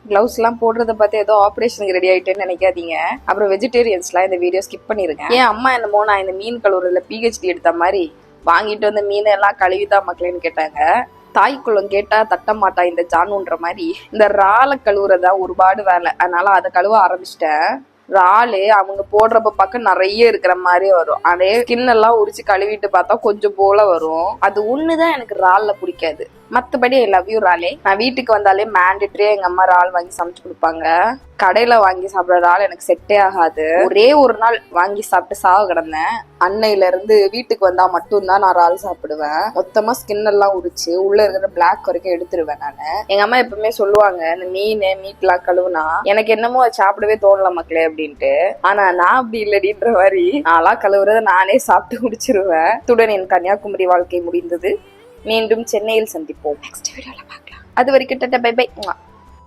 Gloves எல்லாம் போடுறத பார்த்து ஏதோ ஆபரேஷனுக்கு ரெடி ஆயிட்டேன்னு நினைக்காதீங்க. அப்புறம் வெஜிடேரியன்ஸ்லாம் இந்த வீடியோ ஸ்கிப் பண்ணிருங்க. என் அம்மா என்னமோ நான் இந்த மீன் கழுவுறதுல PhD எடுத்த மாதிரி வாங்கிட்டு வந்து மீன் எல்லாம் கழுவிதான் மக்களேன்னு கேட்டாங்க. தாய்க்குளம் கேட்டா தட்ட மாட்டா இந்த ஜானுன்ற மாதிரி இந்த இறாலை கழுவுறதா ஒருபாடு வேலை. அதனால அதை கழுவ ஆரம்பிச்சிட்டேன். இறாலு அவங்க போடுறப்ப பார்க்க நிறைய இருக்கிற மாதிரி வரும். அதே ஸ்கின் எல்லாம் உரிச்சு கழுவிட்டு பார்த்தா கொஞ்சம் போல வரும். அது ஒண்ணுதான் எனக்கு இறால்ல பிடிக்காது. மத்தபடி ஐ லவ் யூ இறாலே. நான் வீட்டுக்கு வந்தாலே மேண்டேட்டரியா எங்க அம்மா இறால் வாங்கி சமைச்சு கொடுப்பாங்க. கடையில வாங்கி சாப்பிட்ற இறால் எனக்கு செட்டே ஆகாது. ஒரே ஒரு நாள் வாங்கி சாப்பிட்டு சாவ கிடந்தேன். அன்னையில இருந்து வீட்டுக்கு வந்தா மட்டும்தான் நான் இறால் சாப்பிடுவேன். மொத்தமா ஸ்கின் எல்லாம் உரிச்சு உள்ள இருக்கிற பிளாக் வரைக்கும் எடுத்துருவேன் நானு. எங்க அம்மா எப்பவுமே சொல்லுவாங்க இந்த மீட் எல்லாம் கழுவுனா எனக்கு என்னமோ அதை சாப்பிடவே தோணல மக்களே அப்படின்ட்டு. ஆனா நான் அப்படி இல்லடின்ற மாதிரி நான்லாம் கழுவுறத நானே சாப்பிட்டு முடிச்சிருவேன். இத்துடன் என் கன்னியாகுமரி வாழ்க்கை முடிந்தது. மீண்டும் சென்னையில் சந்திப்போம். நெக்ஸ்ட் வீடியோல பார்க்கலாம். அது வரைக்கும் டாடா பை பை.